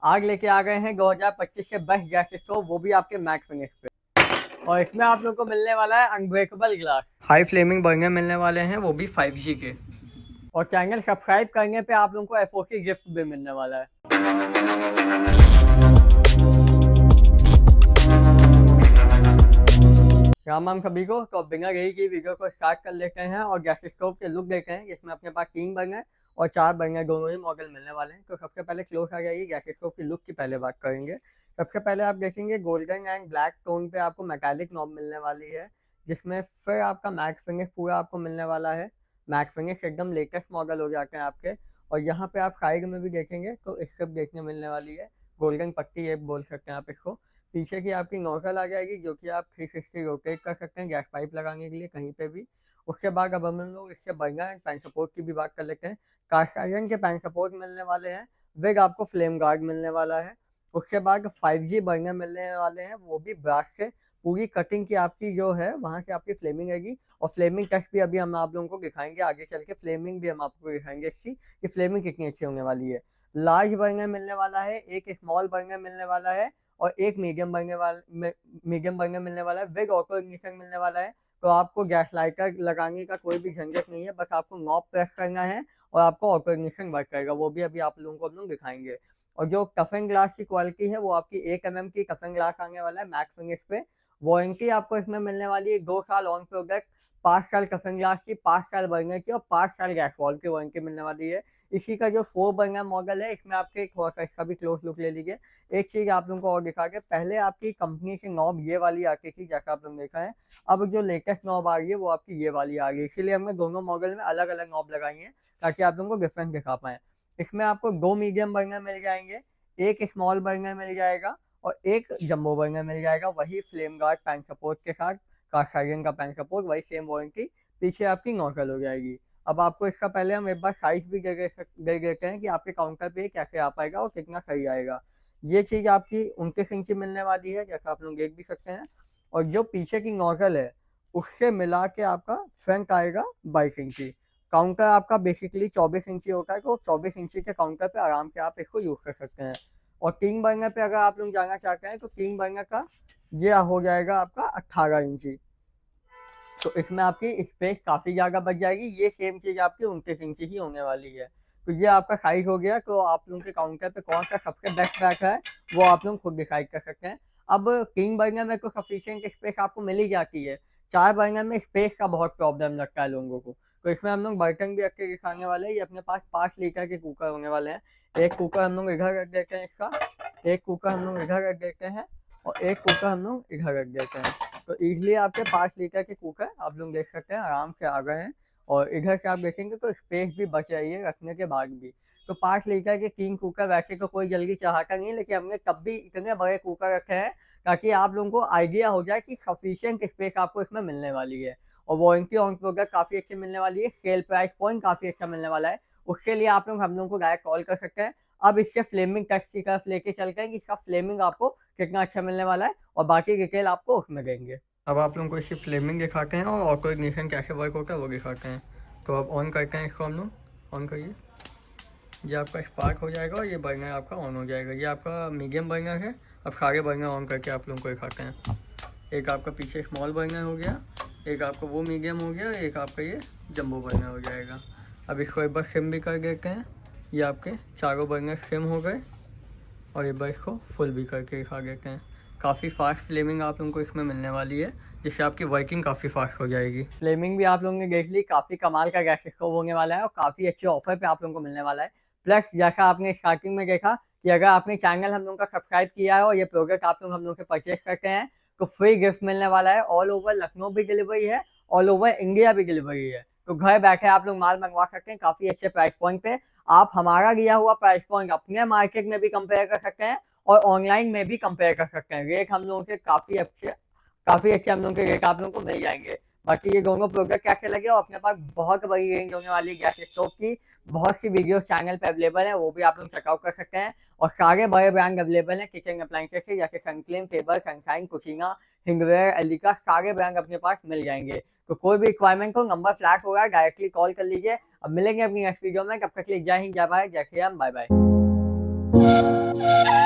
आज लेके आ गए हैं 2025 के बेस्ट गैस स्टोव, वो भी आपके मैक्स फिनिश पे। और इसमें आप लोगों को मिलने वाला है unbreakable glass, high flaming burner मिलने वाले हैं, वो भी 5G के। और चैनल सब्सक्राइब करने पे आप लोगों को एफओसी गिफ्ट भी मिलने वाला है। राम राम सभी को। तो बिना रही की वीडियो को स्टार्ट कर लेते हैं और गैस स्टोव के लुक देते हैं, जिसमें अपने पास 3 बर्नर और 4 बर्नर दोनों ही मॉडल मिलने वाले हैं। तो सबसे पहले क्लोज आ जाइए, गैस स्टोव की लुक की पहले बात करेंगे। सबसे पहले आप देखेंगे गोल्डन एंड ब्लैक टोन पे आपको मेटालिक नॉब मिलने वाली है, जिसमें फिर आपका मैट फिनिश पूरा आपको मिलने वाला है। मैट फिनिश एकदम लेटेस्ट मॉडल हो जाते हैं आपके। और यहाँ पे आप साइड में भी देखेंगे तो स्ट्रिप देखने मिलने वाली है, गोल्डन पट्टी ये बोल सकते हैं आप इसको। पीछे की आपकी नोजल आ जाएगी, जो कि आप 360 रोटेट कर सकते हैं गैस पाइप लगाने के लिए कहीं पे भी। उसके बाद अब हम लोग इसके बर्नर एंड पैन सपोर्ट की भी बात कर लेते हैं। कास्ट आयरन के पैन सपोर्ट मिलने वाले हैं, विग आपको फ्लेम गार्ड मिलने वाला है। उसके बाद 5G बर्नर मिलने वाले हैं, वो भी ब्रश से पूरी कटिंग की आपकी जो है वहाँ से आपकी फ्लेमिंग रहेगी। और फ्लेमिंग टेस्ट भी अभी हम आप लोगों को दिखाएंगे, आगे चल के फ्लेमिंग भी हम आपको दिखाएंगे इसकी कि फ्लेमिंग कितनी अच्छी होने वाली है। लार्ज बर्नर मिलने वाला है, एक स्मॉल बर्नर मिलने वाला है और एक मीडियम बर्नर मिलने वाला है। विद ऑटो इग्निशन मिलने वाला है। तो आपको गैस लाइटर लगाने का कोई भी झंझट नहीं है, बस आपको नॉब प्रेस करना है और आपको ऑटो इग्निशन वर्क करेगा, वो भी अभी आप लोगों को हम लोग दिखाएंगे। और जो टफन ग्लास की क्वालिटी है वो आपकी 1 mm की टफन ग्लास आने वाला है मैक्स फिनिश पे। वारंटी आपको इसमें मिलने वाली है 2 साल ऑन प्रोडक्ट, 5 साल टफन ग्लास की, 5 साल बर्नर की और 5 साल गैस वॉल की वारंटी मिलने वाली है। इसी का जो 4 बर्नर मॉडल है, इसमें आपके थोड़ा सा इसका भी क्लोज लुक ले लीजिए। एक चीज आप लोगों को और दिखा के, पहले आपकी कंपनी की नॉब ये वाली आती थी जैसा आप लोग देखा है। अब जो लेटेस्ट नॉब आ रही है वो आपकी ये वाली आ रही है, इसीलिए हमने दोनों मॉडल में अलग अलग नॉब लगाई है ताकि आप लोगों को डिफरेंस दिखा पाए। इसमें आपको 2 मीडियम बर्नर मिल जाएंगे, एक स्मॉल बर्नर मिल जाएगा और एक जम्बो बर्नर मिल जाएगा, वही फ्लेम गार्ड पैन सपोर्ट के साथ, कास्ट आयरन का पैन सपोर्ट, वही सेम वारंटी। पीछे आपकी नॉकल हो जाएगी। अब आपको इसका पहले हम एक बार साइज भी दे देते हैं कि आपके काउंटर पे कैसे आ पाएगा और कितना सही आएगा। ये चीज आपकी 29 इंची मिलने वाली है, जैसा आप लोग देख भी सकते हैं। और जो पीछे की नोजल है उससे मिला के आपका फ्रंट आएगा 22 इंची। काउंटर आपका बेसिकली 24 इंची होता है, तो 24 इंची के काउंटर पे आराम से आप इसको यूज कर सकते हैं। और 3 बर्नर पे अगर आप लोग जाना चाहते हैं तो 3 बर्नर का ये हो जाएगा आपका 18 इंची। तो इसमें आपकी स्पेस काफी ज्यादा बच जाएगी। ये सेम चीज आपकी 29 इंची ही होने वाली है। तो ये आपका साइज हो गया। तो आप लोगों के काउंटर पे कौन सा सबसे बेस्ट बैक है वो आप लोग खुद डिसाइड कर सकते हैं। अब 3 बर्नर में तो सफिशियंट स्पेस आपको मिल ही जाती है, 4 बर्नर में स्पेस का बहुत प्रॉब्लम लगता है लोगों को। तो इसमें हम लोग बर्तन भी रख के दिखाने वाले हैं। ये अपने पास 5 लीटर के कुकर होने वाले हैं। एक कुकर हम लोग इधर रख देते हैं इसका, एक कुकर हम लोग इधर रख देते हैं और एक कुकर हम लोग इधर रख देते हैं। तो इजली आपके 5 लीटर के कुकर आप लोग देख सकते हैं आराम से आ गए हैं। और इधर से आप देखेंगे तो स्पेस भी बच रही है रखने के बाद भी। तो 5 लीटर के 3 कुकर वैसे तो कोई जल्दी चाहता नहीं, लेकिन हमने तब भी इतने बड़े कुकर रखे हैं ताकि आप लोगों को आइडिया हो जाए कि सफिशियंट स्पेस आपको इसमें मिलने वाली है। और वारंटी ऑन प्रोडक्ट काफी अच्छी मिलने वाली है, सेल प्राइस पॉइंट काफी अच्छा मिलने वाला है। उसके लिए आप लोग हम लोगों को डायरेक्ट कॉल कर सकते हैं। अब इसके फ्लेमिंग टेस्ट की तरफ लेके चलते हैं कि इसका फ्लेमिंग आपको कितना अच्छा मिलने वाला है और बाकी डिटेल आपको उसमें देंगे। अब आप लोगों को इसकी फ्लेमिंग दिखाते हैं और ऑटो इग्निशन कैसे वर्क होता है वो दिखाते हैं। तो अब ऑन करते हैं इसको हम लोग, ऑन करिए। ये आपका स्पार्क हो जाएगा और ये बर्नर आपका ऑन हो जाएगा। ये आपका मीडियम बर्नर है। अब सारे बर्नर ऑन करके आप लोगों को दिखाते हैं। एक आपका पीछे स्मॉल बर्नर हो गया, एक आपका वो मीडियम हो गया, एक आपका ये जंबो बर्नर हो जाएगा। अब इसको एक बार सिम भी कर देते हैं। ये आपके चारों बर्नर सिम हो गए और एक बार इसको फुल भी करके दिखा देते हैं। काफ़ी फास्ट फ्लेमिंग आप लोगों को इसमें मिलने वाली है, जिससे आपकी वर्किंग काफ़ी फास्ट हो जाएगी। फ्लेमिंग भी आप लोगों ने देख ली, काफ़ी कमाल का गैस स्टोव होने वाला है और काफ़ी अच्छे ऑफर पे आप लोगों को मिलने वाला है। प्लस जैसा आपने स्टार्टिंग में देखा कि अगर आपने चैनल हम लोगों का सब्सक्राइब किया है और ये प्रोडक्ट आप लोग हम लोग से परचेज करते हैं तो फ्री गिफ्ट मिलने वाला है। ऑल ओवर लखनऊ भी डिलीवरी है, ऑल ओवर इंडिया भी डिलीवरी है। तो घर बैठे आप लोग माल मंगवा सकते हैं काफ़ी अच्छे प्राइस पॉइंट पे। आप हमारा दिया हुआ प्राइस पॉइंट अपने मार्केट में भी कंपेयर कर सकते हैं और ऑनलाइन में भी कंपेयर कर सकते हैं। रेट हम लोगों के काफी अच्छे हम लोगों के रेट आप लोगों को मिल जाएंगे। बाकी ये दोनों प्रोडक्ट कैसे लगे, और अपने पास बहुत बड़ी रेंज होने वाली गैस स्टोव की बहुत सी वीडियो चैनल पे अवेलेबल है, वो भी आप लोग चेकआउट कर सकते हैं। और सारे बड़े ब्रांड अवेलेबल हैं किचन अप्लायंसेस के, जैसे सनक्लीन, फेबर, सनशाइन, कुशीना, हिंगवेयर, एलिका, सारे ब्रांड अपने पास मिल जाएंगे। तो कोई भी रिक्वायरमेंट हो, नंबर फ्लैश होगा, डायरेक्टली कॉल कर लीजिए। अब मिलेंगे अपनी नेक्स्ट वीडियो में, तब तक के लिए जय हिंद, जय भारत, जय श्री राम, बाय बाय। है।